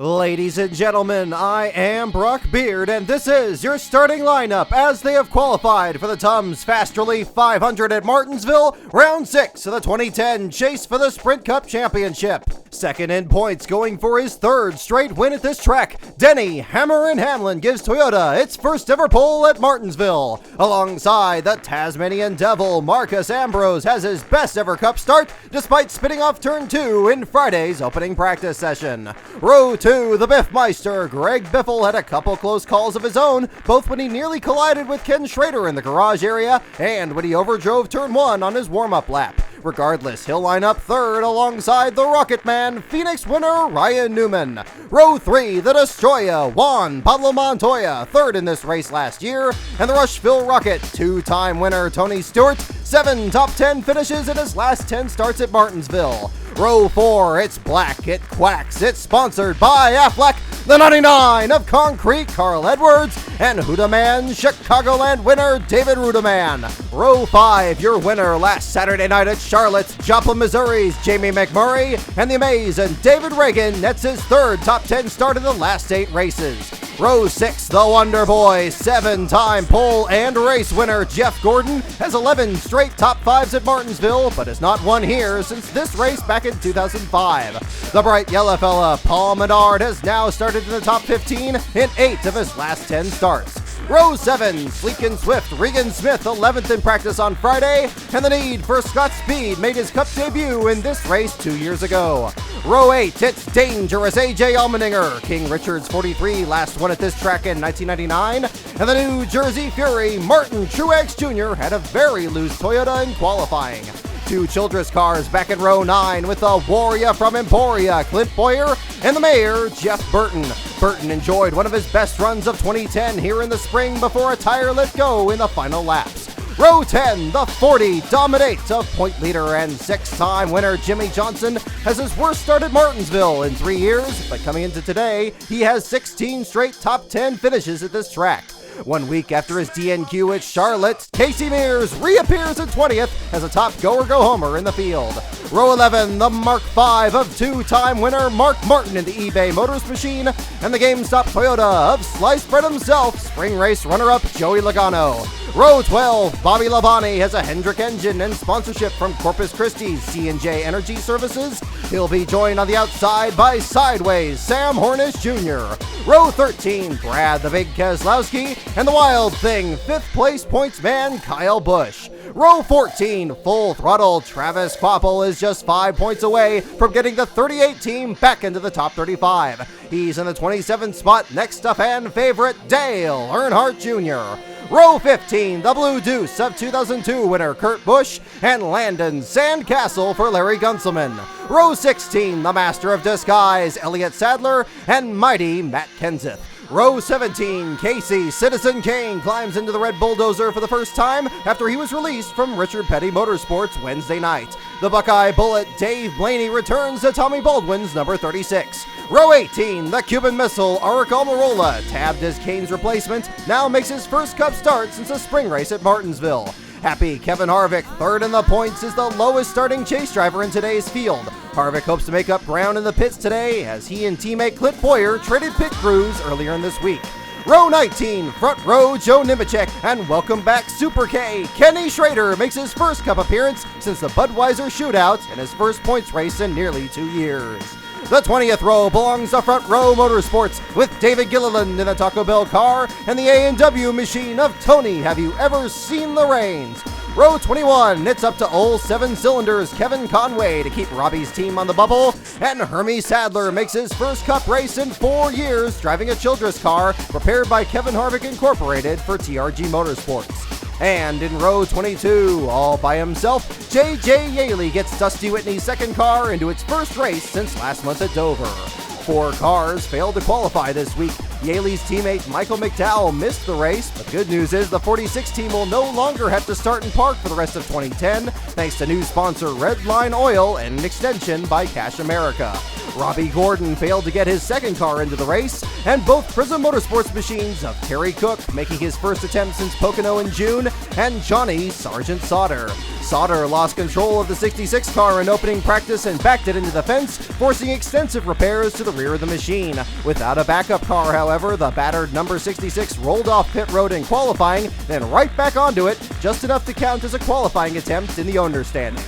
Ladies and gentlemen, I am Brock Beard, and this is your starting lineup as they have qualified for the Tums Fast Relief 500 at Martinsville, Round 6 of the 2010 Chase for the Sprint Cup Championship. Second in points, going for his third straight win at this track, Denny Hammer and Hamlin gives Toyota its first ever pole at Martinsville. Alongside the Tasmanian Devil, Marcus Ambrose has his best ever Cup start despite spinning off turn 2 in Friday's opening practice session. Row 2, the Biffmeister, Greg Biffle had a couple close calls of his own, both when he nearly collided with Ken Schrader in the garage area and when he overdrove turn 1 on his warm-up lap. Regardless, he'll line up third alongside the Rocket Man, Phoenix winner Ryan Newman. Row 3, the Destroyer, Juan Pablo Montoya, third in this race last year, and the Rushville Rocket, two-time winner Tony Stewart, 7 top 10 finishes in his last 10 starts at Martinsville. Row 4, it's black, it quacks, it's sponsored by Aflac, the 99 of Concrete, Carl Edwards, and Hoodaman, Chicagoland winner David Rudaman. Row 5, your winner last Saturday night at Charlotte, Joplin, Missouri's Jamie McMurray, and the amazing David Regan nets his third top 10 start in the last 8 races. Row 6, the Wonder Boy, 7-time pole and race winner Jeff Gordon has 11 straight top 5s at Martinsville, but has not won here since this race back in 2005. The bright yellow fella, Paul Menard, has now started in the top 15 in 8 of his last 10 starts. Row 7, sleek and swift, Regan Smith, 11th in practice on Friday, and the need for Scott Speed made his Cup debut in this race 2 years ago. Row 8, it's dangerous AJ Allmendinger, King Richard's 43 last won at this track in 1999, and the New Jersey Fury, Martin Truex Jr. had a very loose Toyota in qualifying. 2 Childress cars back in row 9 with the Warrior from Emporia, Clint Boyer, and the Mayor, Jeff Burton. Burton enjoyed one of his best runs of 2010 here in the spring before a tire let go in the final laps. Row 10, the 40, dominate of point leader and 6-time winner Jimmy Johnson has his worst start at Martinsville in 3 years, but coming into today, he has 16 straight top 10 finishes at this track. 1 week after his DNQ at Charlotte, Casey Mears reappears at 20th as a top go-or-go-homer in the field. Row 11, the Mark V of 2-time winner Mark Martin in the eBay Motors machine, and the GameStop Toyota of sliced bread himself, spring race runner-up Joey Logano. Row 12, Bobby Labonte has a Hendrick engine and sponsorship from Corpus Christi's C&J Energy Services. He'll be joined on the outside by Sideways Sam Hornish Jr. Row 13, Brad the Big Keselowski, and the Wild Thing, 5th place points man Kyle Busch. Row 14, Full Throttle, Travis Kvapil is just 5 points away from getting the 38 team back into the top 35. He's in the 27th spot next to fan favorite Dale Earnhardt Jr. Row 15, the Blue Deuce of 2002 winner Kurt Busch, and Landon Sandcastle for Larry Gunselman. Row 16, the Master of Disguise Elliott Sadler, and mighty Matt Kenseth. Row 17, Casey Citizen Kane climbs into the Red Bulldozer for the first time after he was released from Richard Petty Motorsports Wednesday night. The Buckeye Bullet Dave Blaney returns to Tommy Baldwin's number 36. Row 18, the Cuban Missile Arik Almirola, tabbed as Kane's replacement, now makes his first Cup start since a spring race at Martinsville. Happy Kevin Harvick, third in the points, is the lowest starting chase driver in today's field. Harvick hopes to make up ground in the pits today as he and teammate Clint Boyer traded pit crews earlier in this week. Row 19, front row Joe Nemechek, and welcome back Super K. Kenny Schrader makes his first Cup appearance since the Budweiser shootout and his first points race in nearly 2 years. The 20th row belongs to Front Row Motorsports with David Gilliland in the Taco Bell car and the A&W machine of Tony Have You Ever Seen the Rains. Row 21, it's up to old 7 cylinders Kevin Conway to keep Robbie's team on the bubble, and Hermie Sadler makes his first Cup race in 4 years driving a Childress car prepared by Kevin Harvick Incorporated for TRG Motorsports. And in row 22, all by himself, J.J. Yaley gets Dusty Whitney's second car into its first race since last month at Dover. 4 cars failed to qualify this week. Yaley's teammate Michael McDowell missed the race, but good news is the 46 team will no longer have to start and park for the rest of 2010, thanks to new sponsor Redline Oil and an extension by Cash America. Robby Gordon failed to get his second car into the race, and both Prism Motorsports machines of Terry Cook making his first attempt since Pocono in June, and Johnny Sargent Sauter. Sadler lost control of the 66 car in opening practice and backed it into the fence, forcing extensive repairs to the rear of the machine. Without a backup car, however, the battered number 66 rolled off pit road in qualifying, then right back onto it, just enough to count as a qualifying attempt in the owner's standings.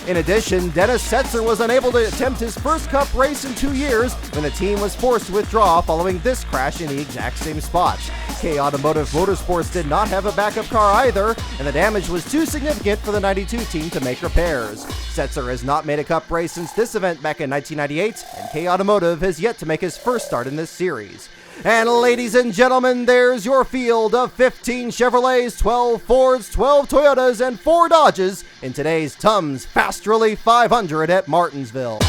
In addition, Dennis Setzer was unable to attempt his first Cup race in 2 years when the team was forced to withdraw following this crash in the exact same spot. K Automotive Motorsports did not have a backup car either, and the damage was too significant for the 92 team to make repairs. Setzer has not made a Cup race since this event back in 1998, and K Automotive has yet to make his first start in this series. And ladies and gentlemen, there's your field of 15 Chevrolets, 12 Fords, 12 Toyotas, and 4 Dodges in today's Tums Fast Rally 500 at Martinsville.